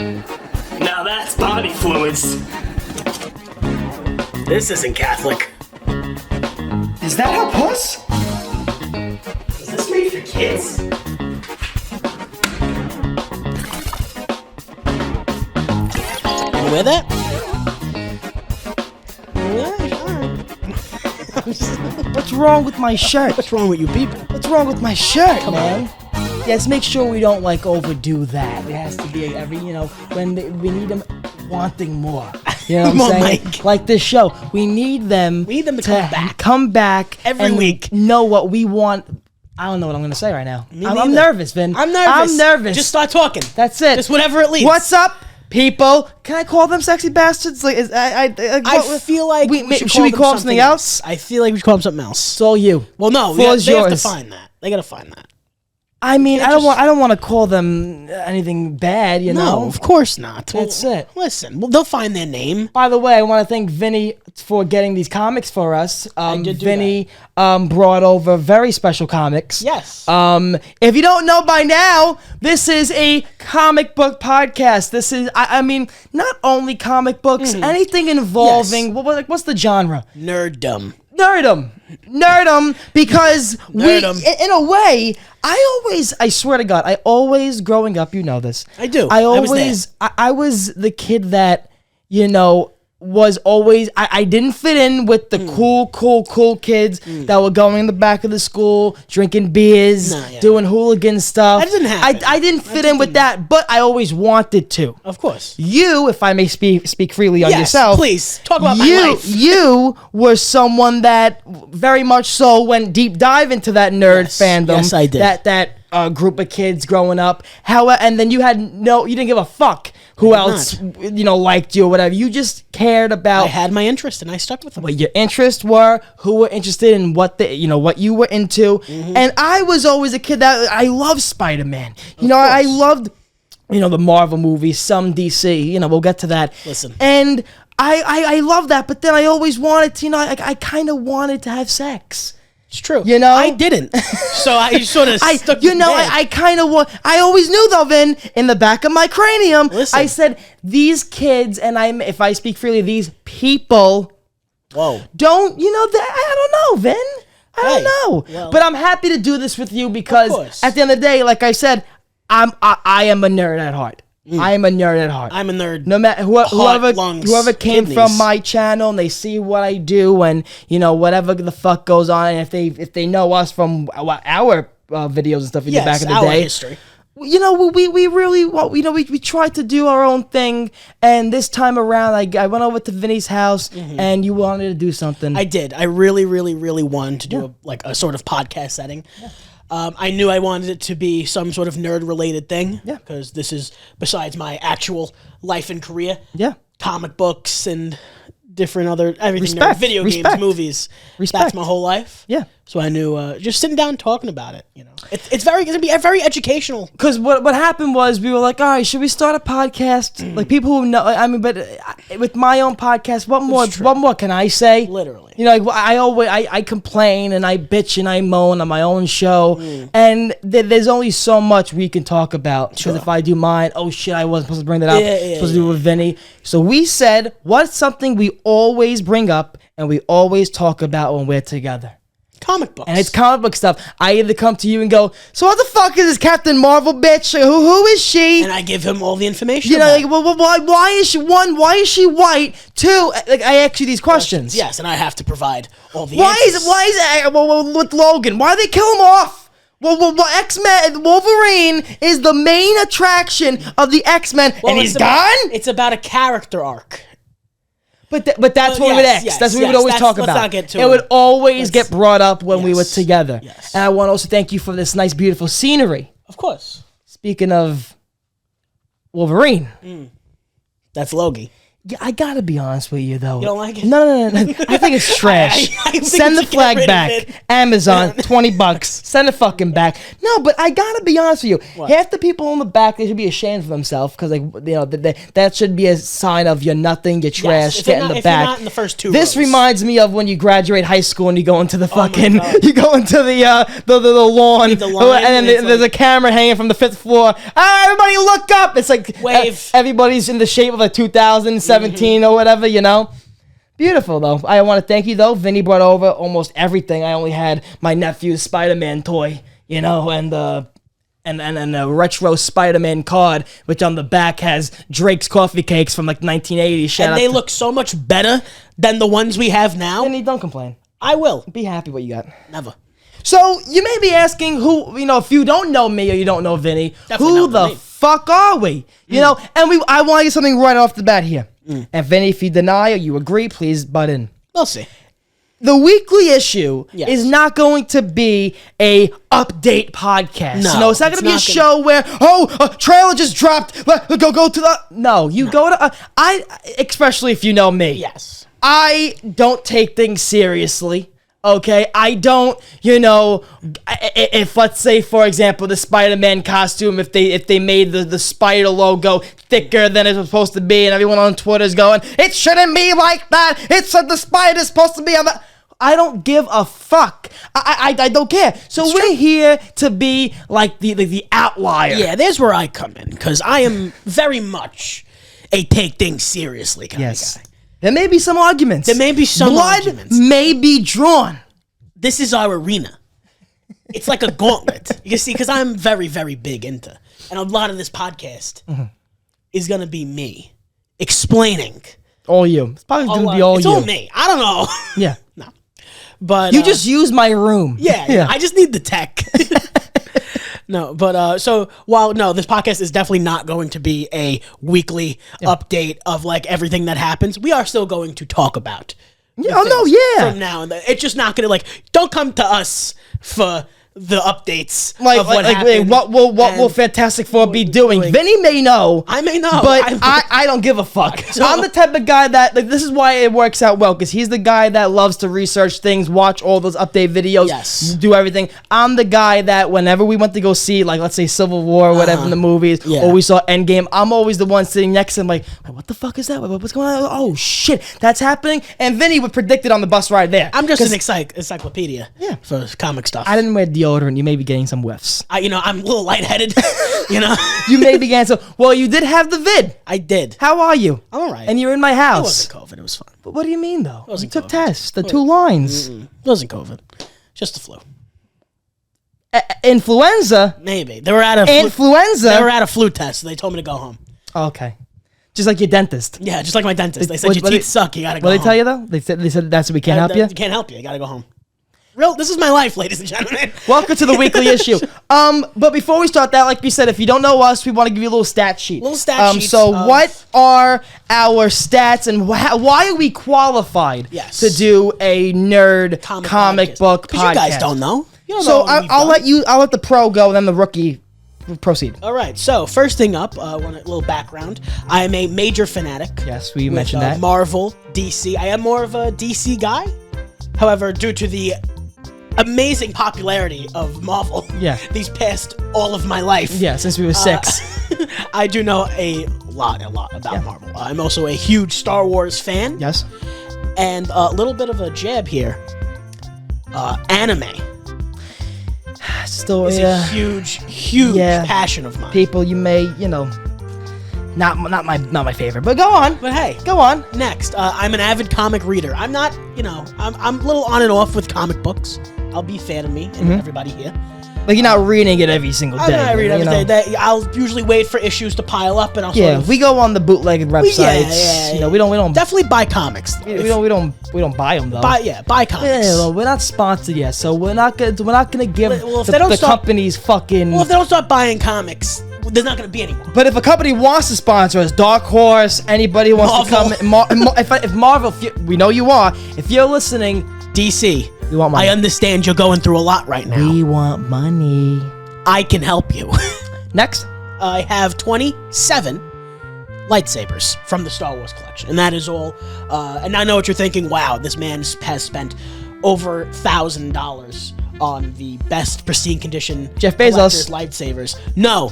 Now that's body fluids. This isn't Catholic. Is that a puss? Is this made for kids? You wear that? What's wrong with my shirt? What's wrong with you people? What's wrong with my shirt, man? Yes, make sure we don't like overdo that. It has to be every, when we need them wanting more. You know what I'm More saying? Mike. Like this show, we need them. We need them to come back. Come back Every and week. Know what we want. I don't know what I'm gonna say right now. I'm neither. nervous, Vin. I'm nervous. Just start talking. That's it. Just whatever it leads. What's up, people? Can I call them sexy bastards? Like, I feel like should we call them something else? I feel like we should call them something else. It's all you. Well, no, they have to find that. They gotta find that. I mean, I don't want to call them anything bad, you know. No, of course not. That's it. Listen, they'll find their name. By the way, I want to thank Vinny for getting these comics for us. Vinny brought over very special comics. Yes. If you don't know by now, this is a comic book podcast. This is, I mean, not only comic books, anything involving, what's the genre? Nerddom. Nerdum, because in a way, I swear to God, growing up, you know this. I do. I was the kid that, was always, I didn't fit in with the cool kids that were going in the back of the school, drinking beers, doing hooligan stuff. That didn't happen. I didn't fit in with that, but I always wanted to. Of course. You, if I may speak freely on yourself. Please, talk about my life. You were someone that very much so went deep dive into that nerd fandom. Yes, I did. That group of kids growing up. And then you didn't give a fuck who else, liked you or whatever. You just cared about. I had my interest and I stuck with them. What your interests were, who were interested in what what you were into. And I was always a kid that I loved Spider-Man. I loved, the Marvel movies, some DC, we'll get to that. Listen. And I love that, but then I always wanted to, I kind of wanted to have sex. It's true. I didn't. So I sort of stuck to I kind of I always knew though, Vin, in the back of my cranium, I said, these kids, and if I speak freely, these people don't, I don't know, Vin. I don't know. Well, but I'm happy to do this with you because at the end of the day, like I said, I am a nerd at heart. I am a nerd at heart. I'm a nerd. No matter whoever came from my channel and they see what I do and whatever the fuck goes on, and if they know us from our videos and stuff in the back of the day, history. We really we tried to do our own thing, and this time around I went over to Vinny's house and you wanted to do something. I did. I really, really, really wanted to do a sort of podcast setting. Yeah. I knew I wanted it to be some sort of nerd-related thing. Yeah. Because this is, besides my actual life and career, comic books and different other, everything, video games, movies. That's my whole life. Yeah. So I knew, just sitting down and talking about it, it's going to be very educational. Because what happened was we were like, all right, should we start a podcast? Like people who know, but with my own podcast, what more can I say? Literally. I complain and I bitch and I moan on my own show, and there's only so much we can talk about. Because if I do mine, oh shit, I wasn't supposed to bring that up. Supposed to do it with Vinny. So we said, what's something we always bring up and we always talk about when we're together? Comic books. And it's comic book stuff. I either come to you and go, so what the fuck is this Captain Marvel bitch? Who is she? And I give him all the information. Why is she, one, why is she white? Two, I ask you these questions. Yes, and I have to provide all the answers. Why is it with Logan? Why they kill him off? Well, X-Men, Wolverine is the main attraction of the X-Men, and he's gone? It's about a character arc. But that's what we would ask. That's what we would always talk about. Let's not get to it would always get brought up when we were together. Yes. And I want to also thank you for this nice, beautiful scenery. Of course. Speaking of Wolverine. That's Logie. Yeah, I gotta be honest with you though. You don't like it? No. I think it's trash. I think Send we the should get rid flag of back. it. Amazon, $20. Send it fucking back. No, but I gotta be honest with you. What? Half the people in the back, they should be ashamed of themselves because, like, you know, that should be a sign of you're nothing, you're trash. if Get you're in not- the if you're back. not in the first two This rows. reminds me of when you graduate high school and you go into the fucking, God. you go into the lawn, The line, and then it's there's like- a camera hanging from the 5th floor. Ah, everybody look up! It's like Wave. everybody's in the shape of like 2017 or whatever, you know. Beautiful though. I want to thank you though. Vinny brought over almost everything. I only had my nephew's Spider-Man toy, you know, and a retro Spider-Man card, which on the back has Drake's coffee cakes from like 1980. And they look so much better than the ones we have now. Vinny, don't complain. I will. Be happy what you got. Never. So you may be asking who, you know, if you don't know me or you don't know Vinny, Definitely who not the the name. fuck are we? You know, and I want to get something right off the bat here. And Vinny, if you deny or you agree, please butt in. We'll see. The weekly issue Yes. is not going to be a update podcast. No, No, it's not it's going to be a not show where, a trailer just dropped. Go to the. No, you go to. Especially if you know me. Yes. I don't take things seriously. Okay, I don't, you know, if let's say, for example, the Spider-Man costume, if they made the spider logo thicker than it was supposed to be, and everyone on Twitter's going, it shouldn't be like that. It's the spider's supposed to be on the. I don't give a fuck. I don't care. So we're here to be like the outlier. Yeah, there's where I come in, because I am very much a take things seriously kind of guy. There may be some arguments. There may be some Blood arguments. may be drawn. This is our arena. It's like a gauntlet. You see, because I'm very, very big into, and a lot of this podcast is going to be me explaining. All you. It's probably going to be all it's you. all me. I don't know. Yeah. No. But You just use my room. yeah, I just need the tech. No, but so while this podcast is definitely not going to be a weekly update of like everything that happens, we are still going to talk about. Oh no, yeah. From now and then, it's just not going to don't come to us for the updates Like, of what like happened. what will Fantastic Four be doing? Vinny may know. I may know, But I don't give a fuck. So- I'm the type of guy that, like, this is why it works out well, because he's the guy that loves to research things, watch all those update videos, Yes. do everything. I'm the guy that whenever we went to go see, like, let's say Civil War or whatever in the movies, Yeah. or we saw Endgame, I'm always the one sitting next to him like, what the fuck is that? What's going on? Oh, shit, that's happening? And Vinny would predict it on the bus ride there. I'm just 'Cause an encyclopedia for comic stuff. I didn't wear deodorant. You may be getting some whiffs. I'm a little lightheaded, You may be getting some. Well, you did have the vid. I did. How are you? I'm all right. And you're in my It house. wasn't COVID. It was fine. But what do you mean, though? You wasn't took COVID. tests. The 2 lines. It wasn't COVID. Just the flu. Influenza? Maybe. They were at a flu, Influenza? they were at a flu test, so they told me to go home. Okay. Just like your dentist. Yeah, just like my dentist. They said What- your what teeth they- suck. You gotta go What home. they tell you, though? They said that's we can't help you? You can't help you. You gotta go home. This is my life, ladies and gentlemen. Welcome to the weekly issue. But before we start that, like we said, if you don't know us, we want to give you a little stat sheet. Little stat sheets So of- what are our stats and why are we qualified Yes. to do a nerd comic book podcast? Because you guys don't know. You don't know So what we've I'll done. let the pro go and then the rookie proceed. All right. So first thing up, a little background. I am a major fanatic. Yes, we with, mentioned that. Marvel, DC. I am more of a DC guy. However, due to the amazing popularity of Marvel, Yeah. these past all of my life, Yeah, since we were 6. I do know a lot about Marvel. I'm also a huge Star Wars fan. Yes. And a little bit of a jab here. Anime Still, is a huge Yeah. passion of mine. people you may, not my favorite, but go on. But hey, Go on. next, I'm an avid comic reader. I'm not, I'm a little on and off with comic books. I'll be fair to me and everybody here. Like you're not reading it every single day. I read you know? every day. I'll usually wait for issues to pile up, and I'll Yeah, sort of, we go on the bootleg websites. yeah. We don't definitely buy comics. we don't buy them though. Buy comics. Yeah, well, we're not sponsored yet, so we're not gonna give Well, if they don't the stop- companies fucking. Well, if they don't start buying comics, there's not going to be any more. But if a company wants to sponsor us, Dark Horse, anybody wants Marvel. to come, if Marvel, we know you are. If you're listening, DC, we want money. I understand you're going through a lot right now. We want money. I can help you. Next. I have 27 lightsabers from the Star Wars collection. And that is all. And I know what you're thinking. Wow, this man has spent over $1,000 on the best pristine condition Jeff Bezos lightsabers. No.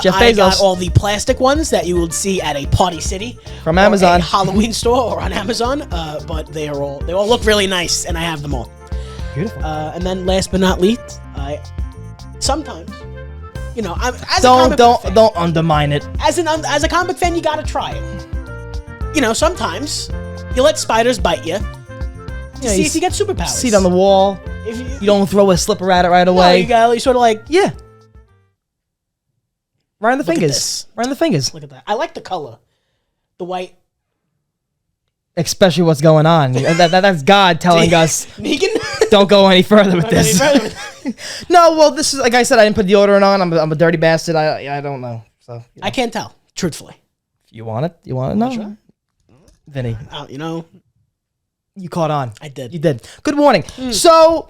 Jeff I Bezos. got all the plastic ones that you would see at a Party City. From or Amazon. a Halloween store or on Amazon. But they all look really nice, and I have them all. Beautiful. And then last but not least, sometimes, you know, don't undermine it. As a comic book fan, you gotta try it. You know, sometimes you let spiders bite you. See if you get superpowers. See it on the wall. If you don't throw a slipper at it right away. No, you sort of like, yeah. Right on the Look at fingers. this. Right on the fingers. Look at that. I like the color, the white. Especially what's going on. That's God telling us Negan? don't go any further with this. No, well, this is like I said. I didn't put deodorant on. I'm a dirty bastard. I don't know. So I can't tell, truthfully. You want it? You want to know? Sure. Vinny. You know. You caught on. I did. You did. Good morning. So,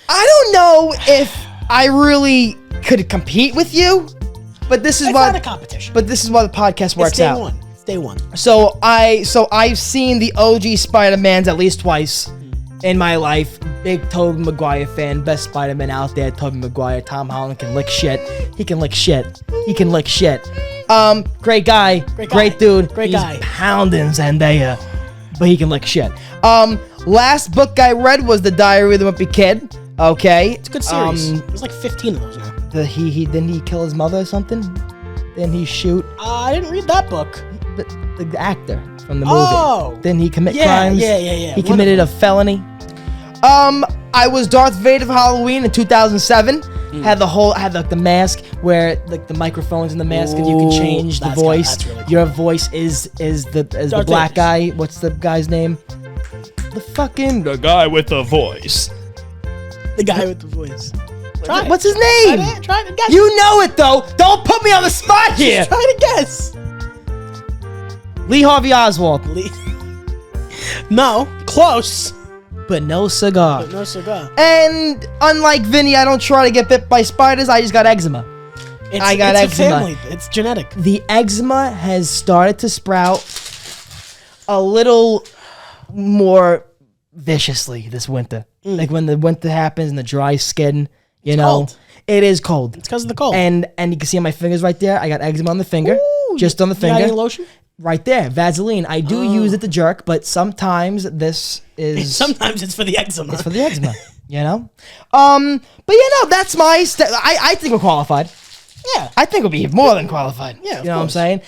I don't know if I really could compete with you, but this is It's why not a competition. But this is why the podcast works out. It's day one. So I've seen the OG Spider-Mans at least twice in my life. Big Tobey Maguire fan, best Spider-Man out there. Tobey Maguire. Tom Holland can lick shit. He can lick shit. He can lick shit. Great guy. Great dude. Great guy. He's pounding Zendaya. But he can lick shit. Last book I read was The Diary of the Wimpy Kid. Okay. It's a good series. There's like 15 of those now. Didn't he kill his mother or something? Didn't he shoot? I didn't read that book. The actor from the movie. Oh. Didn't he commit Yeah, crimes? yeah. He committed a felony. I was Darth Vader for Halloween in 2007. Had the mask where like the microphone's in the mask and you can change the voice. That's really cool. Your voice is the black guy. What's the guy's name? The guy with the voice. The guy with the voice. Try it. What's his name? Try to guess. You know it though. Don't put me on the spot here. Try to guess. Lee Harvey Oswald. No, close. But no cigar. But no cigar. And unlike Vinny, I don't try to get bit by spiders. I just got eczema. I got eczema. A family. It's genetic. The eczema has started to sprout a little more viciously this winter. Like when the winter happens and the dry skin, you know. Cold. It is cold. It's because of the cold. And you can see on my fingers right there, I got eczema on the finger. Ooh, just on the finger. You got any lotion? Right there, Vaseline. I do use it to jerk, but sometimes this is... Sometimes it's for the eczema. It's for the eczema, you know? But you know, that's my... I think we're qualified. Yeah. I think we'll be more than qualified. Yeah, you know what I'm saying?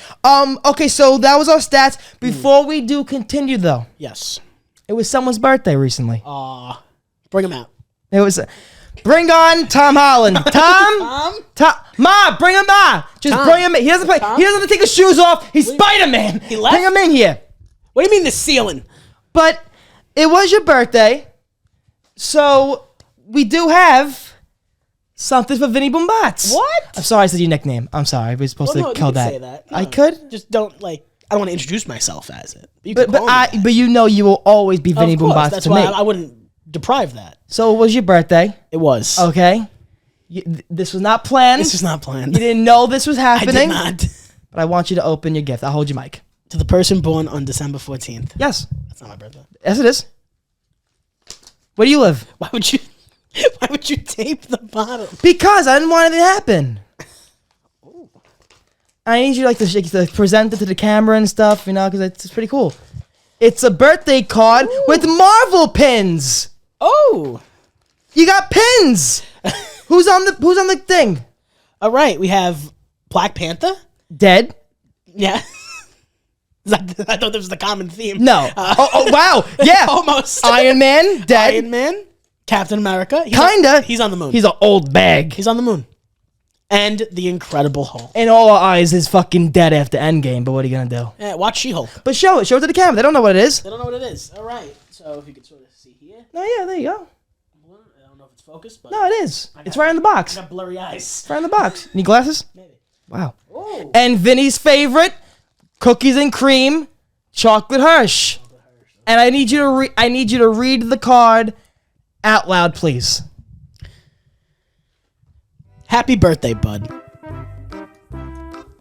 Okay, so that was our stats. Before we do continue, though. Yes. It was someone's birthday recently. Bring him out. It was... Bring on Tom Holland. Tom? Ma, bring him on. Just bring him in. He doesn't play. He doesn't have to take his shoes off. He's Spider-Man. He left? Bring him in here. What do you mean the ceiling? But it was your birthday, so we do have something for Vinny Boombots. What? I'm sorry I said your nickname. I'm sorry. I was supposed to kill that. Say that. No, I could? Just don't, like, I don't want to introduce myself as it. But you know you will always be Vinny Boombots that's to why me. I wouldn't deprive that. So it was your birthday. It was. Okay. This was not planned. This was not planned. You didn't know this was I happening. did not. But I want you to open your gift. I'll hold your mic. To the person born on December 14th. Yes. That's not my birthday. Yes, it is. Where do you live? Why would you tape the bottom? Because I didn't want anything to happen. I need you to present it to the camera and stuff, you know, because it's pretty cool. It's a birthday card with Marvel pins. Oh. You got pins. Who's on the thing? All right, we have Black Panther. Dead. Yeah. I thought this was the common theme. No. Oh wow. Yeah. Almost. Iron Man. Dead. Iron Man. Captain America. Kinda. He's on the moon. He's an old bag. He's on the moon. And the Incredible Hulk. In all our eyes, is fucking dead after Endgame. But what are you gonna do? Yeah, watch She-Hulk. But show it. Show it to the camera. They don't know what it is. They don't know what it is. All right. So if you could sort of see here. Oh yeah. There you go. I don't know if it's focused, but No, it is. It's right in the box. I got blurry eyes. It's right in the box. Need glasses? Maybe. Wow. Ooh. And Vinny's favorite, cookies and cream, chocolate Hirsch. And I need you to read the card out loud, please. Happy birthday, bud.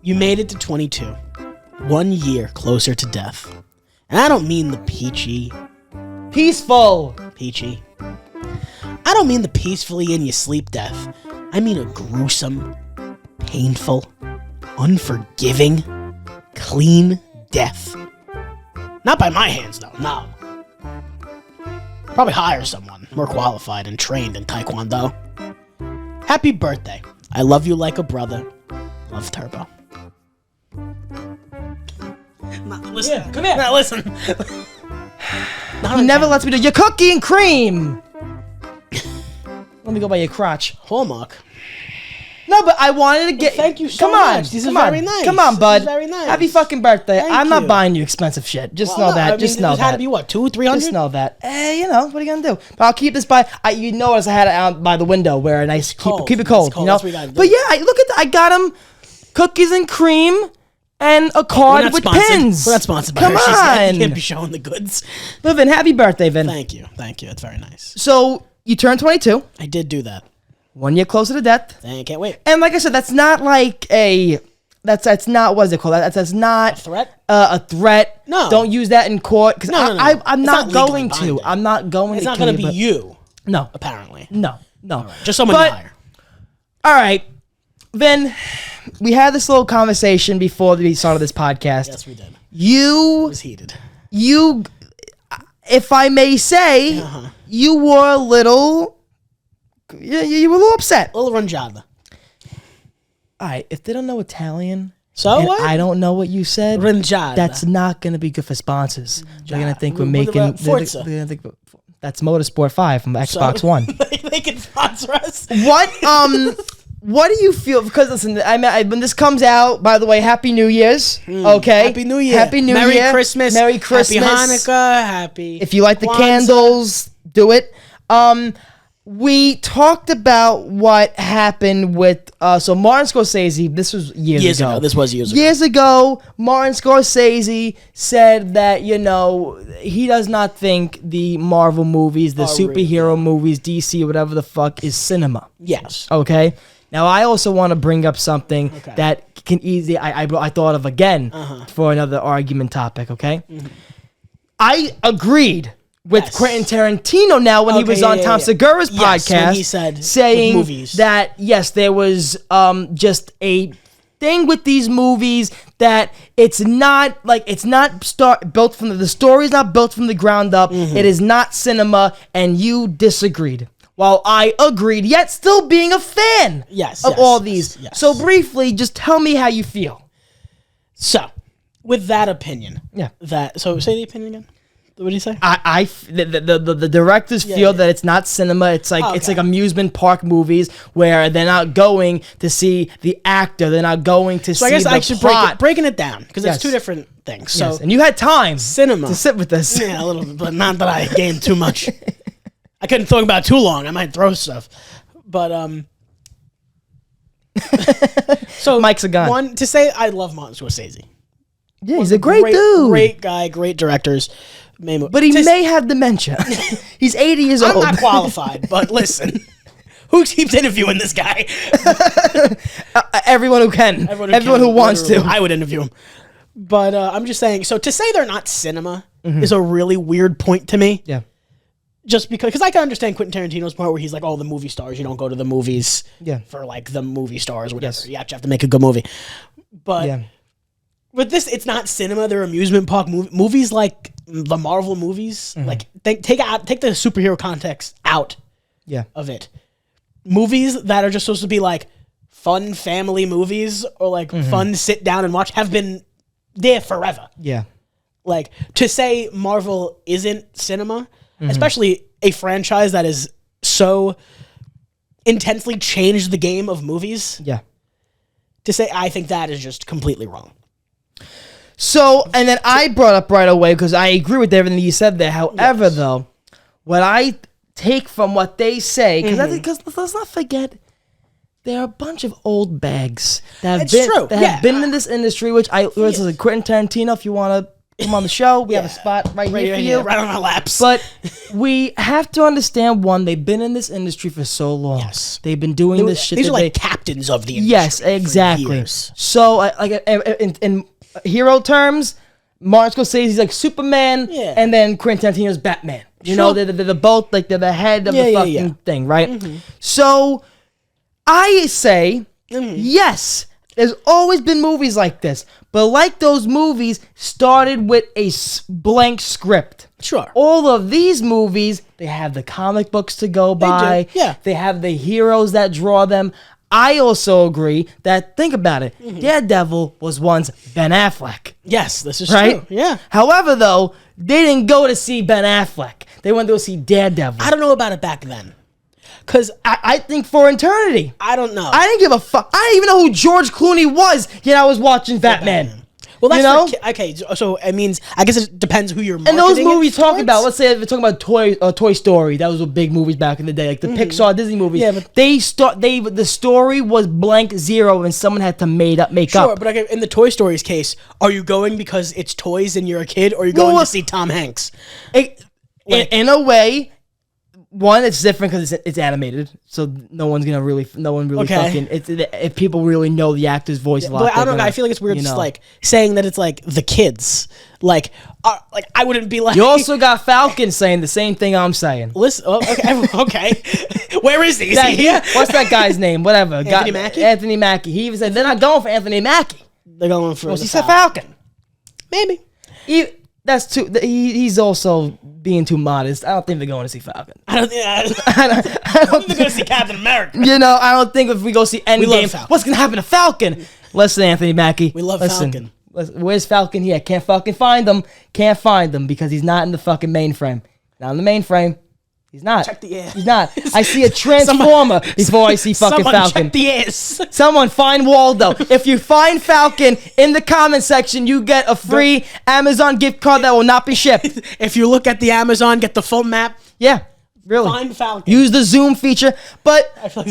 You made it to 22. 1 year closer to death. And I don't mean the peachy. Peaceful. Peachy. I don't mean the peacefully in your sleep death. I mean a gruesome, painful, unforgiving, clean death. Not by my hands, though, no. Probably hire someone more qualified and trained in Taekwondo. Happy birthday. I love you like a brother. Love, Turbo. Listen. Yeah, come here. Now listen. He never lets me do your cookie and cream. Let me go by your crotch. Hallmark. No, but I wanted to get. Thank you so come on, much. This is come on, very nice. Come on, This bud. is very nice. Happy fucking birthday. Thank I'm not you. buying you expensive shit. Just Well, know that. no, I Just mean, know this had to that. be what, $200-300? Just know that. You know, what are you gonna do? But I'll keep this by. You notice I had it out by the window where a nice cold. keep it cold. It's cold. You know. That's what we gotta do. But yeah, look at. I got him cookies and cream and a We're card not with sponsored. pins. We're not sponsored by Come Hershey's yet. You can't on, be showing the goods. but Vin, happy birthday, Vin. Thank you. Thank you. It's very nice. So you turned 22. I did do that. 1 year closer to death. I can't wait. And like I said, that's not like a. That's not what is it called? That's not A threat? A threat. No. Don't use that in court because No. I'm It's not not legally going to. binding. I'm not going. It's to not going to be but- you, No. apparently. No. Just someone But- you hire. All right. Then we had this little conversation before we started this podcast. Yes, we did. It You, was heated. if I may say, you were a little. You were a little upset. A little ranjada. All right. If they don't know Italian. So And what? I don't know what you said. Ranjada. That's not going to be good for sponsors. They're going to think we're What making. about Forza? They're gonna think that's Motorsport 5 from Xbox One. They can sponsor us. What do you feel? Because listen, when this comes out, by the way, Happy New Year's. Okay, Happy New Year. Happy New Merry Year. Christmas. Merry Christmas. Happy Hanukkah. Happy. If you like the Kwanzaa. candles, do it. We talked about what happened with so Martin Scorsese. This was years ago. This was years ago. Years ago, Martin Scorsese said that he does not think the Marvel movies, the superhero movies, DC, whatever the fuck, is cinema. Yes. Okay. Now I also want to bring up something that can easily I thought of again for another argument topic. Okay. I agreed with Quentin Tarantino now when he was on Tom Segura's podcast, when he said saying with movies. that yes, there was just a thing with these movies that it's not built from the story is not built from the ground up. It is not cinema, and you disagreed. While I agreed, yet still being a fan of all these. Yes. So briefly, just tell me how you feel. So, with that opinion. Yeah. So say the opinion again. What did you say? The directors feel that it's not cinema. It's like it's like amusement park movies where they're not going to see the actor. They're not going to see I guess the I should plot. breaking it down because Yes. it's two different things. So Yes, and you had time cinema to sit with this. Yeah, a little bit, but not that I gained too much. I couldn't talk about it too long. I might throw stuff, but so Mike's a gun. One to say I love Martin Scorsese. Yeah, he's a great dude. Great guy, great directors. But he may have dementia. He's 80 years I'm old. not qualified, but listen. Who keeps interviewing this guy? Everyone who can. Everyone who wants to. I would interview him. But I'm just saying, so to say they're not cinema is a really weird point to me. Yeah. Just because I can understand Quentin Tarantino's part where he's like, oh, the movie stars, you don't go to the movies for like the movie stars, whatever. Yes. You have to make a good movie. But Yeah. with this, it's not cinema, they're amusement park movies like the Marvel movies. Like take the superhero context out of it. Movies that are just supposed to be like fun family movies or like fun sit down and watch have been there forever. Yeah. Like to say Marvel isn't cinema, especially a franchise that is so intensely changed the game of movies. Yeah. To say I think that is just completely wrong. So, and then I brought up right away because I agree with everything you said there. However, though, what I take from what they say, because let's not forget, there are a bunch of old bags that have been in this industry. Which listen, Quentin Tarantino, if you want to come on the show, we have a spot right here for you, right on our laps. But we have to understand one: they've been in this industry for so long. Yes. They've been doing this shit. These are like captains of the industry. Yes, exactly. For years. So, like, and hero terms, Martin Scorsese's like Superman, and then Quentin Tarantino's Batman. You know, they're both like they're the head of the fucking thing, right? Mm-hmm. So I say yes. There's always been movies like this, but like those movies started with a blank script. Sure. All of these movies, they have the comic books to go by. They have the heroes that draw them. I also agree that, think about it, Daredevil was once Ben Affleck. Yes, this is right? true. Yeah. However, though, they didn't go to see Ben Affleck. They went to go see Daredevil. I don't know about it back then. Because I think for eternity. I don't know. I didn't give a fuck. I didn't even know who George Clooney was, yet I was watching Batman. Well, that's okay. So it means I guess it depends who you're marketing. And those movies talk about. Let's say if we're talking about Toy Story. That was a big movies back in the day, like the Pixar Disney movies. Yeah, but the story was blank zero, and someone had to make up. Sure, but in the Toy Story's case, are you going because it's toys and you're a kid, or are you going to see Tom Hanks? In a way. One, it's different because it's animated, so no one really fucking. If people really know the actor's voice a lot. But I don't know. I feel like it's weird, just like saying that it's like the kids. Like I wouldn't be like. You also got Falcon saying the same thing I'm saying. Listen, okay. Where is he? Is he here? What's that guy's name? Whatever. Anthony Mackie. Anthony Mackie. He even said they're not going for Anthony Mackie. They're going for. Well, he said Falcon. Maybe. That's too. He's also being too modest. I don't think they're going to see Falcon. I don't think they're going to see Captain America. You know, I don't think if we go see Endgame, what's going to happen to Falcon? Listen, Anthony Mackie. We love Falcon. Where's Falcon here? Can't fucking find him. Can't find him because he's not in the fucking mainframe. Not in the mainframe. He's not. Check the air. He's not. I see a transformer before I see fucking Falcon. Check the airs. Someone find Waldo. If you find Falcon in the comment section, you get a free Amazon gift card that will not be shipped. If you look at the Amazon, get the full map. Yeah. Really? Find Falcon. Use the zoom feature, but like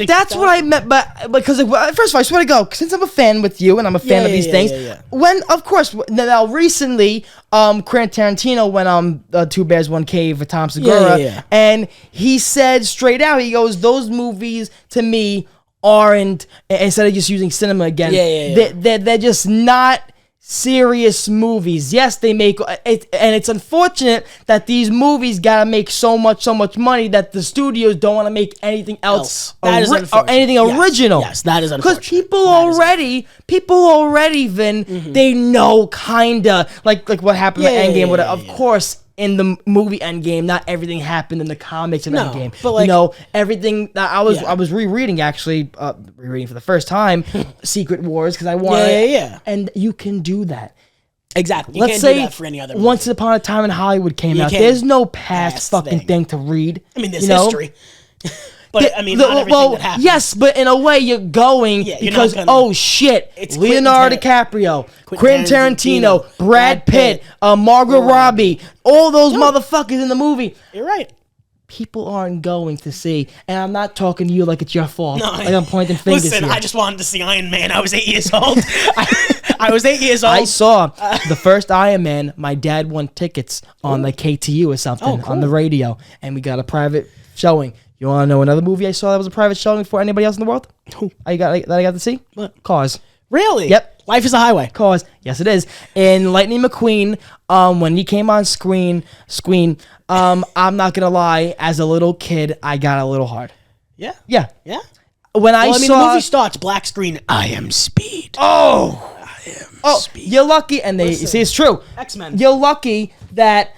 that's what I meant. But because first of all, I swear to God, since I'm a fan with you and I'm a fan of these things, when of course now recently, Quentin Tarantino went on Two Bears One Cave with Tom Segura, and he said straight out, he goes, "Those movies to me aren't." Instead of just using cinema again, they're just not serious movies. Yes, they make it, and it's unfortunate that these movies gotta make so much money that the studios don't want to make anything else or anything original. Yes, that is unfortunate. Because people already, Vin, they know kinda like what happened in Endgame. Of course, in the movie Endgame, not everything happened in the comics in Endgame. But like, you know, everything that I was rereading for the first time, Secret Wars, because I wanted and you can do that. Exactly. You can't do that for any other movie. Once Upon a Time in Hollywood came out, there's no past fucking thing to read. I mean, there's history. But I mean, not everything that happens. Yes, but in a way, you're going because oh shit, it's Leonardo DiCaprio, Quentin Tarantino, Brad Pitt, Margot Robbie, all those motherfuckers in the movie. You're right. People aren't going to see, and I'm not talking to you like it's your fault. No, like I'm pointing fingers. Listen, here. I just wanted to see Iron Man. I was 8 years old. I was 8 years old. I saw the first Iron Man. My dad won tickets on like KTU or something on the radio, and we got a private showing. You want to know another movie I saw that was a private showing for anybody else in the world? I got to see? What? Cars. Really? Yep. Life is a highway. Cars. Yes, it is. And Lightning McQueen, when he came on screen, I'm not going to lie, as a little kid, I got a little hard. Yeah? Yeah. Yeah? When I saw... the movie starts, black screen, I am speed. Oh! I am speed. You're lucky, and you see, it's true. X-Men. You're lucky that...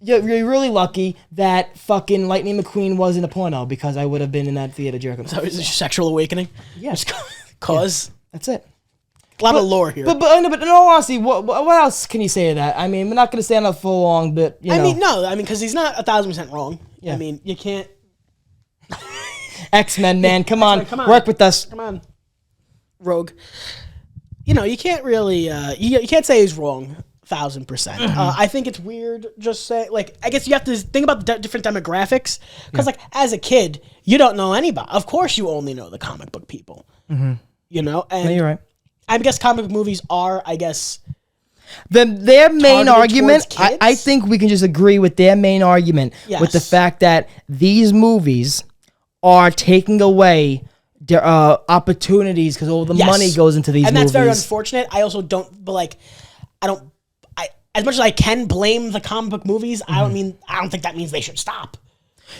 You're really lucky that fucking Lightning McQueen wasn't a porno because I would have been in that theater jerking. So is it your sexual awakening? Yeah. Cause? Yeah. That's it. A lot of lore here. But in all honesty, what else can you say to that? I mean, we're not going to stand up for long, but, you know. Because he's not 1,000% wrong. Yeah. I mean, you can't... X-Men, man. Come on. Work with us. Come on. Rogue. You know, you can't really... you can't say he's wrong. 1,000%. I think it's weird just say like I guess you have to think about the different demographics because like as a kid you don't know anybody. Of course you only know the comic book people. You know, and you're right. I guess comic book movies are their main argument. I think we can just agree with their main argument with the fact that these movies are taking away opportunities because all the money goes into these movies. And that's very unfortunate. I also don't, but like, as much as I can blame the comic book movies, I don't think that means they should stop.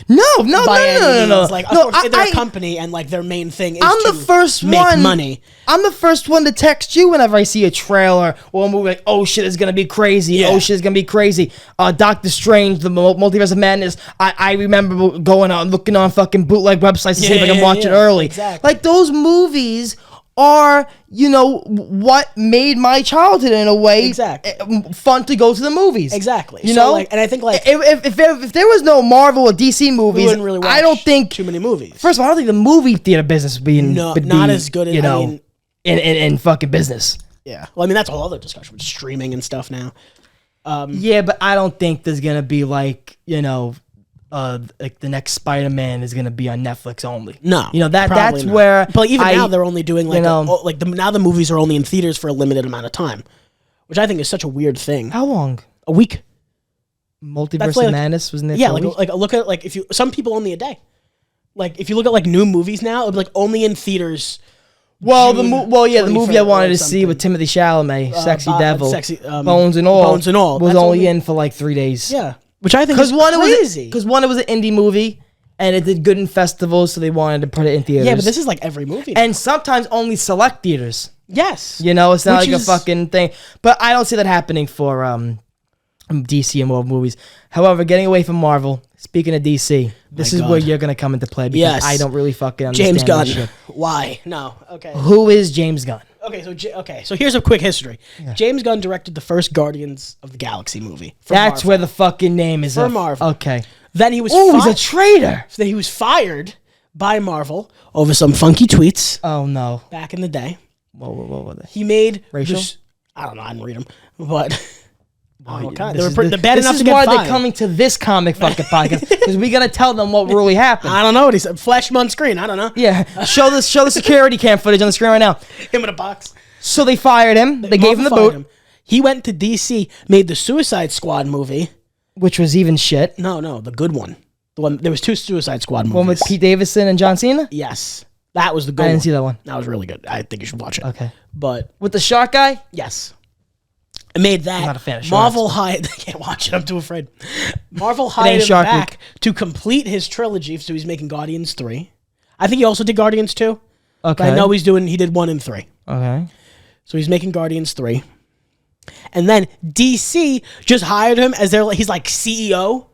No. Like, of course, they're a company, and like their main thing is to make money. I'm the first one to text you whenever I see a trailer or a movie like, oh shit, it's gonna be crazy. Yeah. Oh shit, it's gonna be crazy. Doctor Strange, the Multiverse of Madness. I remember going out and looking on fucking bootleg websites to see if I can watch it early. Exactly. Like those movies are, what made my childhood in a way fun to go to the movies. Exactly. And I think like if there was no Marvel or DC movies, wouldn't really watch I don't think too many movies. First of all, I don't think the movie theater business would be not as good as in fucking business. Yeah. Well, I mean that's a whole other discussion with streaming and stuff now. Yeah, but I don't think there's gonna be like like the next Spider-Man is gonna be on Netflix only. No, that's not. Where. But even now they're only doing like now the movies are only in theaters for a limited amount of time, which I think is such a weird thing. How long? A week. Multiverse of Madness was in there. Yeah, like look at like some people only a day. Like if you look at like new movies now, it'll be like only in theaters. Well, the movie I wanted to see with Timothée Chalamet, Sexy Devil, Bones and All, was only in for like 3 days. Yeah. Which I think is crazy. Because one, it was an indie movie, and it did good in festivals, so they wanted to put it in theaters. Yeah, but this is like every movie. And sometimes only select theaters. Yes. It's not like a fucking thing. But I don't see that happening for DC and Marvel movies. However, getting away from Marvel, speaking of DC, this is where you're going to come into play, because I don't really fucking understand James Gunn. this shit. Why? No. Okay. Who is James Gunn? So here's a quick history. Yeah. James Gunn directed the first Guardians of the Galaxy movie. That's Marvel. where the fucking name is. For Marvel. Okay. Then he was he's a traitor. Then he was fired by Marvel over some funky tweets. Oh no. Back in the day. What were they? He made racial. I don't know. I didn't read them, but. They're bad enough to get fired. This is why they're coming to this comic fucking podcast, because we gotta tell them what really happened. I don't know what he said. Flash him on screen. I don't know. Yeah, show the security cam footage on the screen right now. Him in a box. So they fired him. They gave him the boot. He went to DC, made the Suicide Squad movie, which was even shit. No, the good one. The one there was 2 Suicide Squad movies. One with Pete Davidson and John Cena. Yes, that was the good one. I didn't see that one. That was really good. I think you should watch it. Okay, but with the shark guy. Yes. I made that. I'm not a fan of Marvel hired. I can't watch it. I'm too afraid. Marvel hired him back to complete his trilogy, so he's making Guardians 3. I think he also did Guardians 2. Okay. I know he did 1 and 3. Okay. So he's making Guardians 3. And then DC just hired him as he's like CEO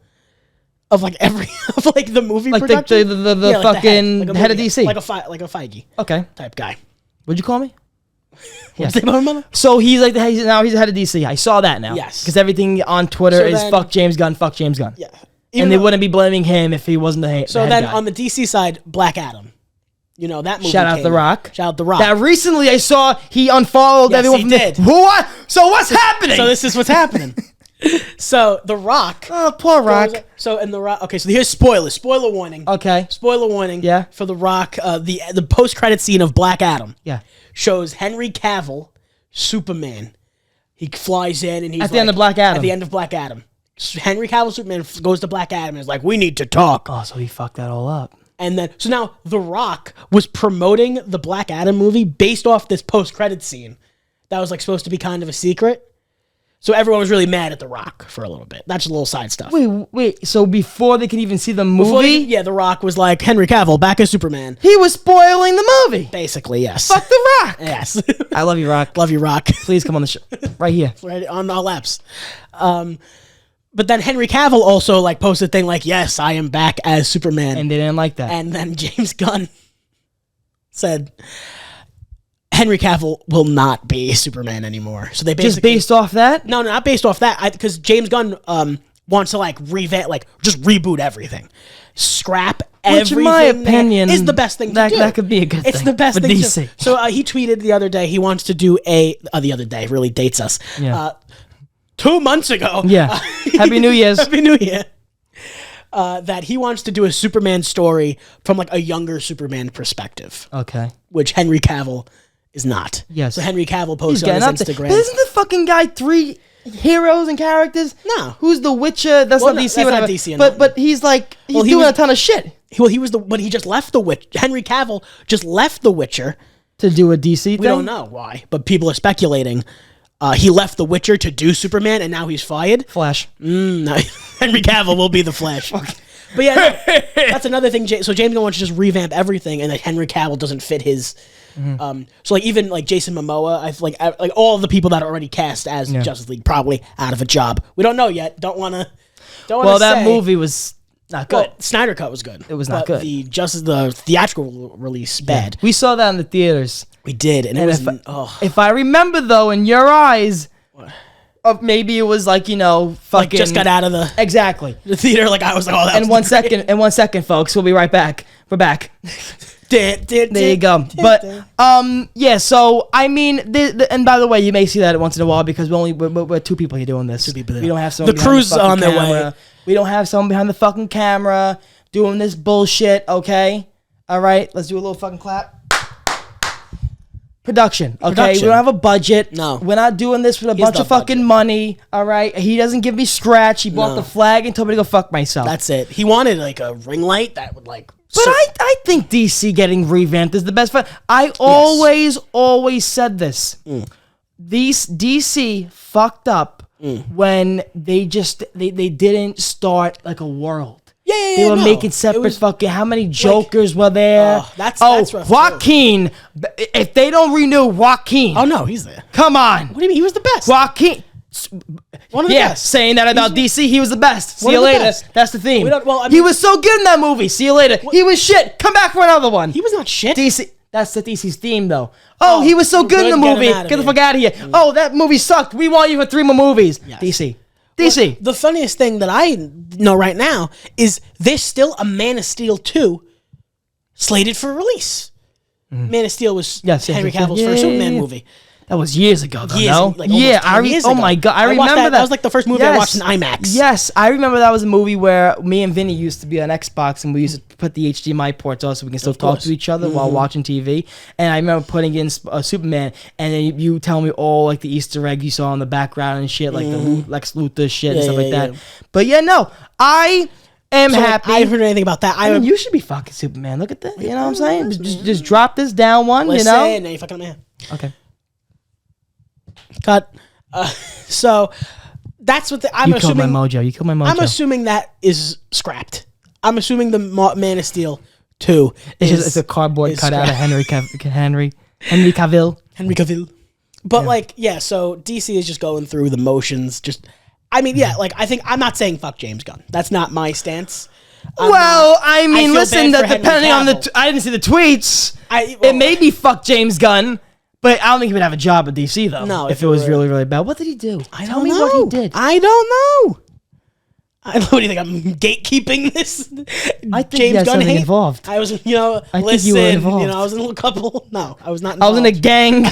of like the movie like production. The fucking head of DC. Like a Feige. Okay. Type guy. What'd you call me? Yes. So he's like now he's the head of DC. I saw that now. Yes. Because everything on Twitter is fuck James Gunn, fuck James Gunn. Yeah. And they wouldn't be blaming him if he wasn't the head. So then guy. on the DC side, Black Adam. That movie. Shout out The Rock. Shout out The Rock. That recently I saw he unfollowed everyone. He did. What? So what's happening? So this is what's happening. So The Rock. Oh, poor Rock. So The Rock. Okay, so here's spoilers. Spoiler warning. Okay. Spoiler warning. Yeah. For The Rock, the post credit scene of Black Adam. Yeah. Shows Henry Cavill, Superman. He flies in and he's at the end of Black Adam. At the end of Black Adam. Henry Cavill, Superman goes to Black Adam and is like, "We need to talk." Oh, so he fucked that all up. And then, so now The Rock was promoting the Black Adam movie based off this post-credit scene that was like supposed to be kind of a secret. So everyone was really mad at The Rock for a little bit. That's a little side stuff. Wait. So before they can even see the movie? The Rock was like, Henry Cavill, back as Superman. He was spoiling the movie. Basically, yes. Fuck The Rock. Yes. I love you, Rock. Love you, Rock. Please come on the show. Right here. Right on our laps. But then Henry Cavill also like posted a thing like, "Yes, I am back as Superman," and they didn't like that. And then James Gunn said, "Henry Cavill will not be Superman anymore." So they basically just based off that? No, not based off that. Because James Gunn wants to like revamp, like just reboot everything, scrap everything. Which, in my opinion, is the best thing to do. That could be a good thing. It's the best thing. DC. So he tweeted the other day. He wants to do the other day really dates us. Yeah. 2 months ago. Yeah. Happy New Year's. Happy New Year. That he wants to do a Superman story from like a younger Superman perspective. Okay. Which Henry Cavill is not. Yes. So Henry Cavill posted on his Instagram. But isn't the fucking guy 3 heroes and characters? No. Who's the Witcher? That's not DC. That's not DC. But he's like, he's doing a ton of shit. Well, but he just left The Witcher. Henry Cavill just left The Witcher to do a DC thing. We don't know why, but people are speculating. He left The Witcher to do Superman, and now he's fired. Flash. No, Henry Cavill will be the Flash. But yeah, no, that's another thing. So James Gunn wants to just revamp everything, and that Henry Cavill doesn't fit his. So like even like Jason Momoa, I feel like all of the people that are already cast as Justice League probably out of a job. We don't know yet. Don't want to. Well, that movie was not good. Well, Snyder Cut was good. It was not good. The theatrical release bad. We saw that in the theaters. We did, and it was. If I remember though, in your eyes, maybe it was like fucking like just got out of the theater. Like I was like, oh, that. In 1 second, folks. We'll be right back. We're back. There you go. But yeah. So I mean, and by the way, you may see that once in a while because we're 2 people here doing this. 2 people. We don't have someone. The crew's on their way. We don't have someone behind the fucking camera doing this bullshit. Okay. All right. Let's do a little fucking clap. Production. Okay. We don't have a budget. No. We're not doing this with a bunch of fucking money. All right. He doesn't give me scratch. He bought the flag and told me to go fuck myself. That's it. He wanted like a ring light that would like. But I think DC getting revamped is the best. I always said this. These DC fucked up when they didn't start like a world. Yeah, they were making separate fucking. How many Jokers were there? That's rough Joaquin. If they don't renew Joaquin, oh no, he's there. Come on. What do you mean? He was the best. Joaquin. One of the best. Saying that about DC, he was the best. See you later. That's the theme. He was so good in that movie. See you later. He was shit. Come back for another one. He was not shit. DC. That's the DC's theme, though. Oh, he was so good in the movie. Get the fuck out of here. Oh, that movie sucked. We want you for 3 more movies. Yes. DC. Well, the funniest thing that I know right now is there's still a Man of Steel 2 slated for release. Man of Steel was Henry Cavill's first Superman movie. That was years ago, though. Years ago. Oh my god, I remember that. That was like the first movie I watched in IMAX. Yes, I remember that was a movie where me and Vinny used to be on Xbox, and we used to put the HDMI ports on so we can still talk to each other while watching TV. And I remember putting in Superman, and then you tell me all like the Easter egg you saw in the background and shit, like the Lex Luthor shit and stuff like that. But yeah, no, I am happy. I haven't heard anything about that. I mean, you should be fucking Superman. Look at that. You know what I'm saying? Just drop this down one. Listen, you know. Now you fucking man. Okay. Cut. So that's what I'm assuming. You killed my mojo. I'm assuming that is scrapped. I'm assuming the Man of Steel 2 it's a cardboard cutout of Henry Cavill. But so DC is just going through the motions. I'm not saying fuck James Gunn. That's not my stance. I depending on I didn't see the tweets. It may be fuck James Gunn. But I don't think he would have a job at DC, though. No. If it was really, really bad. What did he do? Tell me what he did. I don't know. What do you think? I'm gatekeeping this? I think James Gunn involved. I was, I think you were involved. I was in a little couple. No, I was not involved. I was in a gang.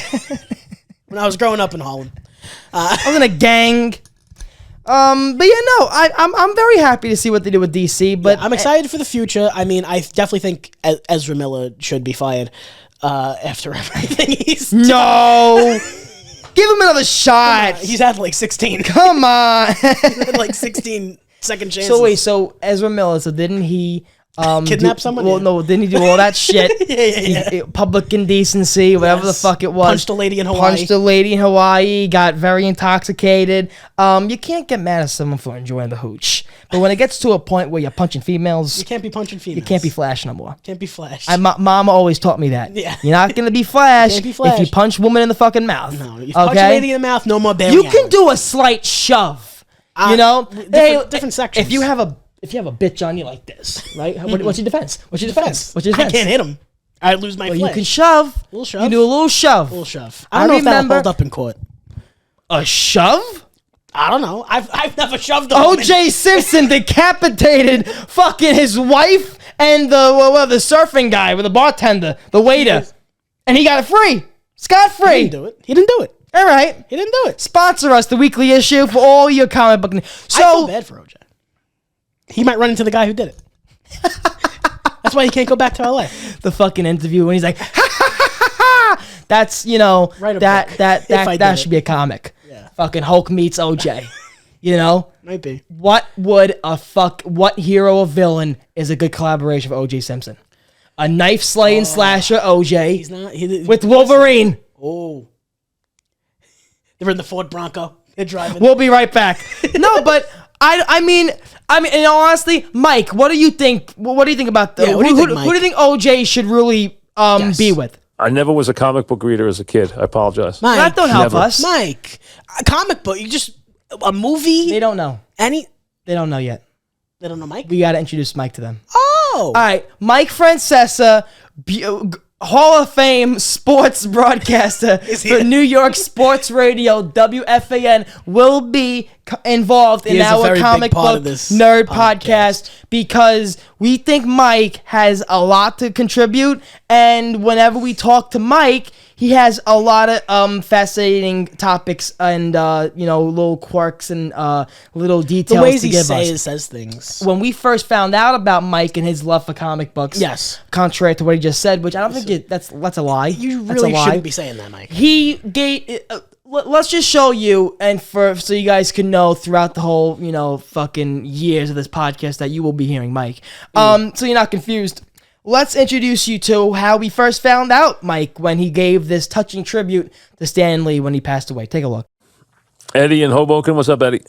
When I was growing up in Holland. I was in a gang. But yeah, no, I'm very happy to see what they do with DC. But I'm excited for the future. I mean, I definitely think Ezra Miller should be fired. After everything he's done. No, give him another shot. He's had like 16. Come on, he's had like 16 second chances. So wait, Ezra Miller. So didn't he kidnap someone? Well, no, didn't he do all that shit? Yeah. Public indecency, whatever the fuck it was. Punched a lady in Hawaii. Got very intoxicated. You can't get mad at someone for enjoying the hooch. But when it gets to a point where you're punching females, you can't be punching females. You can't be Flash no more. Can't be Flash. Mama always taught me that. Yeah. You're not gonna be Flash, if you punch woman in the fucking mouth. No, you punch a lady in the mouth, no more bailing. You can do a slight shove. Different sections. If you have a bitch on you like this, right? What's your defense? What's your defense? I can't hit him. I lose my flesh. You can shove. A little shove. You do a little shove. I don't know if that'll hold up in court. A shove? I don't know. I've never shoved a O.J. Simpson decapitated fucking his wife and the surfing guy with the bartender, the waiter, and he got it free, scot-free. He didn't do it. All right, he didn't do it. Sponsor us, the weekly issue, for all your comic book. So I feel bad for O.J. He might run into the guy who did it. That's why he can't go back to LA. The fucking interview when he's like, ha ha ha ha ha. That's that should be a comic. Yeah. Fucking Hulk meets OJ. You know? Might be. What hero or villain is a good collaboration for O.J. Simpson? A knife slaying slasher OJ He's not with Wolverine. Oh. They're in the Ford Bronco. They're driving. We'll be right back. No, but I mean, in all honesty, Mike, what do you think? What do you think about Yeah, who what do you think, do Mike? you think OJ should really be with? I never was a comic book reader as a kid. I apologize. Mike, That don't help Never. us. Mike, a comic book. You just a movie. They don't know. They don't know yet. don't know Mike. We got to introduce Mike to them. Oh, All right, Mike Francesca, Hall of Fame sports broadcaster for New York Sports Radio, WFAN, will be involved in He is a our very comic big part book of this nerd podcast because we think Mike has a lot to contribute, and whenever we talk to Mike, he has a lot of fascinating topics and little quirks and little details the ways to he give us. says things. When we first found out about Mike and his love for comic books, Yes. contrary to what he just said, which I don't think that's a lie. You That's really a lie. shouldn't be saying that, Mike. He gave. Let's just show you, and so you guys can know throughout the whole fucking years of this podcast that you will be hearing Mike. So you're not confused. Let's introduce you to how we first found out Mike when he gave this touching tribute to Stan Lee when he passed away. Take a look. Eddie in Hoboken. What's up, Eddie?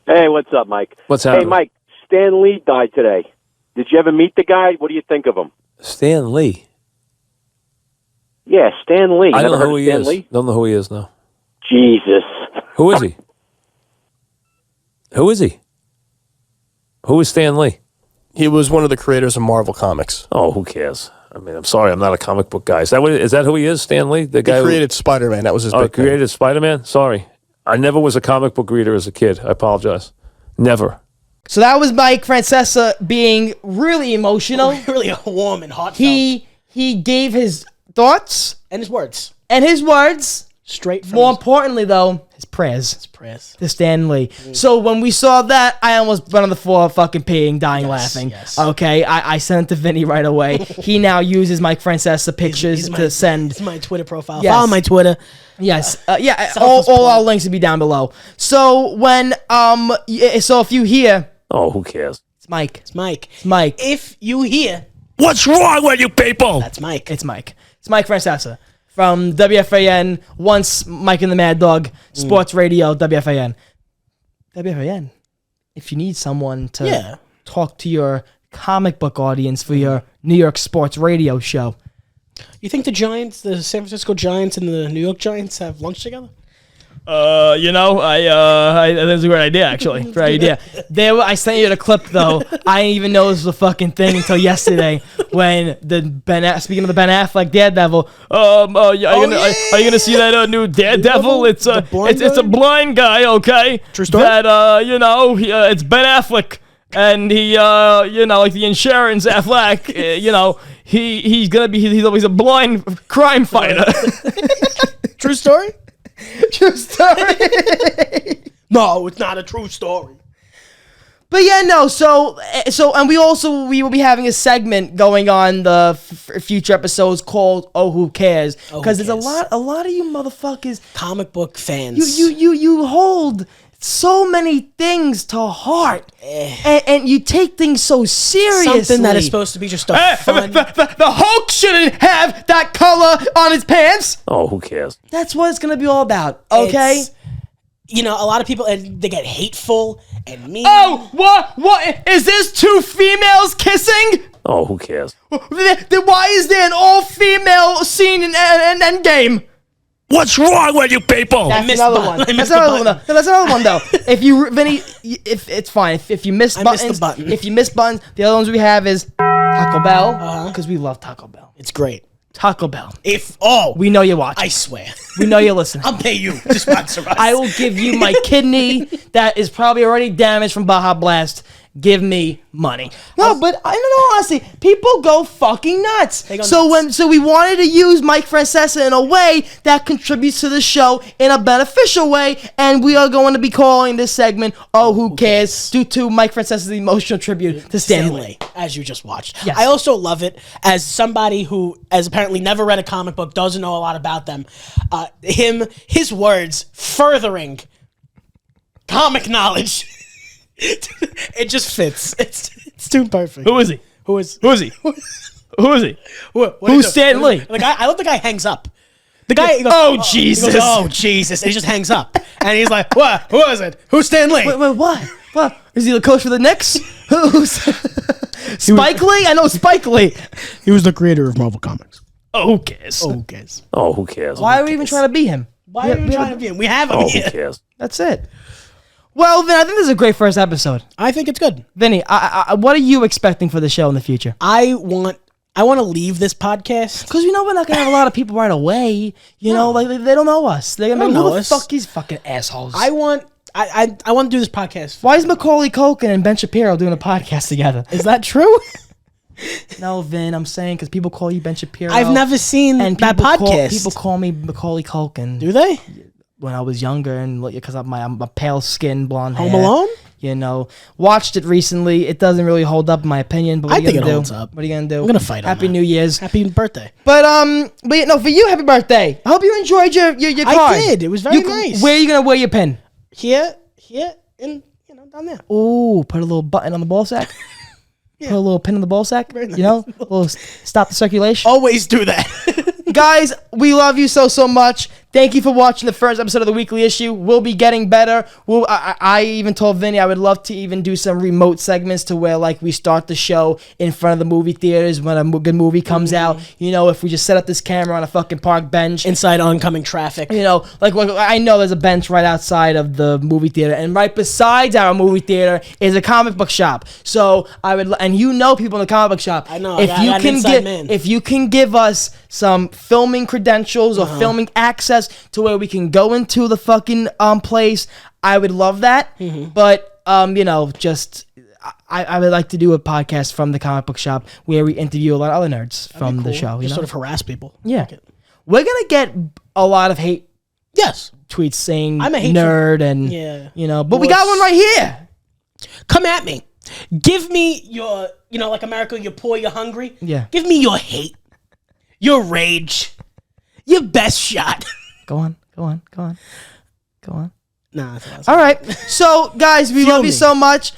Hey, what's up, Mike? What's happening? Hey, Mike, Stan Lee died today. Did you ever meet the guy? What do you think of him? Stan Lee. Yeah, Stan Lee. I don't Never know heard who of he Stan is. Lee? Don't know who he is, no. Jesus. Who is he? Who is he? Who is Stan Lee? He was one of the creators of Marvel Comics. Oh, who cares? I mean, I'm sorry, I'm not a comic book guy. Is that who he is, Stan Lee? The guy He who created Spider-Man. That was his big thing. created Spider-Man? Sorry. I never was a comic book reader as a kid. I apologize. Never. So that was Mike Francesca being really emotional. Really warm and heartfelt. He gave his thoughts and his words and his words. straight from More his importantly, though, his prayers press. to Stan Lee. So when we saw that, I almost went on the floor fucking peeing, dying, laughing. yes. Okay, I sent it to Vinny right away. He now uses Mike Francesca pictures to send. It's my Twitter profile. Yes. Follow my Twitter. Yes, yeah. Self-employed. All our links will be down below. So when so if you hear, Oh, who cares? it's Mike. It's Mike. It's Mike. If you hear, What's wrong with you people? that's Mike. It's Mike. It's Mike Francesca from WFAN. Once Mike and the Mad Dog Sports Radio. WFAN. WFAN. If you need someone to talk to your comic book audience for your New York Sports Radio show. You think the Giants, the San Francisco Giants and the New York Giants have lunch together? I that's a great idea, actually. Great idea. I sent you the clip though. I didn't even know this was a fucking thing until yesterday when speaking of the Ben Affleck Daredevil. Are you gonna see that new Daredevil? It's a blind guy. Okay, True story? That it's Ben Affleck. And he, like the insurance Affleck, he's a blind crime fighter. True story? True story. No, it's not a true story. But yeah, no. So, and we will be having a segment going on the future episodes called "Oh, Who Cares?" Because there's a lot of you motherfuckers, Comic book fans. you hold so many things to heart, and you take things so seriously. Something that is supposed to be just a fun. The Hulk shouldn't have that color on his pants. Oh, who cares? That's what it's gonna be all about. Okay. It's, a lot of people, and they get hateful and mean. Oh, what is this? Two females kissing? Oh, who cares? Then why is there an all-female scene in Endgame? What's wrong with you people? That's missed another button. one. I missed That's the another one. button. Though. That's another one though. If you, Vinny, if it's fine. If you miss I missed buttons, the button. if you miss buttons, the other ones we have is Taco Bell because we love Taco Bell. It's great. Taco Bell. We We know you're watching. I swear. We know you're listening. I'll pay you to sponsor us. I will give you my kidney that is probably already damaged from Baja Blast. Give me money. No, but I don't know, honestly, people go fucking nuts. So we wanted to use Mike Francesca in a way that contributes to the show in a beneficial way, and we are going to be calling this segment "Oh, Who Cares?" due to Mike Francesca's emotional tribute to Stan Lee. As you just watched. Yes. I also love it as somebody who has apparently never read a comic book, doesn't know a lot about them. His words furthering comic knowledge. It just fits. It's too perfect. Who is he? Who is he? Who is he? Who's Stan Lee? The guy. I love the guy hangs up. The guy. He goes, Oh, Jesus. He goes, oh Jesus! And he just hangs up, and he's like, "What? Who is it? Who's Stan Lee?" Wait, what? What? Is he the coach for the Knicks? Who's Spike Lee? I know Spike Lee. He was the creator of Marvel Comics. Oh, who cares? Oh, who cares? Oh, who cares? Why are we even trying to be him? Why are we trying to be him? We have him Oh, who here. cares? That's it. Well, Vin, I think this is a great first episode. I think it's good. Vinny, what are you expecting for the show in the future? I want to leave this podcast. Because we know we're not going to have a lot of people right away. You know, like they don't know us. They're going to be like, who the fuck these fucking assholes? I want to do this podcast. Why is Macaulay Culkin and Ben Shapiro doing a podcast together? Is that true? No, Vin, I'm saying because people call you Ben Shapiro. I've never seen that podcast. People call me Macaulay Culkin. Do they? When I was younger and because I'm a pale skin, blonde hair. Home Alone? You know, watched it recently. It doesn't really hold up in my opinion, but what I are you think gonna it do? holds up. What are you gonna do? I'm gonna fight on Happy that. New Year's. Happy birthday. But yeah, no, for you, happy birthday. I hope you enjoyed your card. I did. It was very nice. Where are you gonna wear your pin? Here, and down there. Ooh, put a little button on the ball sack. Put a little pin on the ball sack. Very nice. You know, we'll stop the circulation. Always do that. Guys, we love you so much. Thank you for watching the first episode of the weekly issue. We'll be getting better. I even told Vinny I would love to even do some remote segments to where like we start the show in front of the movie theaters when a good movie comes out. You know, if we just set up this camera on a fucking park bench. Inside oncoming traffic. You know, like I know there's a bench right outside of the movie theater, and right besides our movie theater is a comic book shop. So I would, and you know people in the comic book shop. I know. If I you got an can inside man. if you can give us some filming credentials or filming access to where we can go into the fucking place, I would love that. But you know, just I would like to do a podcast from the comic book shop where we interview a lot of other nerds from the show. You Just know, sort of harass people. yeah, Like it. we're gonna get a lot of hate Yes. tweets saying I'm a hateful- nerd and Yeah. you know, but we got one right here. Come at me. Give me your, like America, you're poor, you're hungry. Yeah. Give me your hate, your rage, your best shot. Go on. Nah, that's awesome. All right. So, guys, we Feel love you me. so much.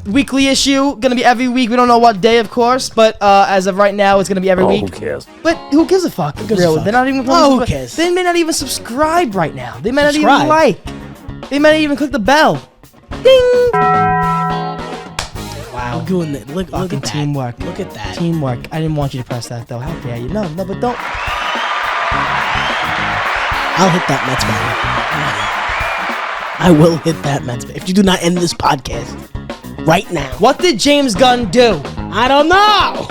Weekly issue gonna be every week. We don't know what day, of course, but as of right now, it's gonna be every Oh, week. who cares? But who gives a fuck? gives a Really? fuck? They're not even. Oh, who cares? They may not even subscribe right now. They may not even Subscribe? like. They may not even click the bell. Ding. Wow. We're doing it. Look Fucking at that. teamwork. Look at that. Teamwork. I didn't want you to press that though. How dare you? No, but don't. I'll hit that Mets button. I will hit that Mets button. If you do not end this podcast right now. What did James Gunn do? I don't know.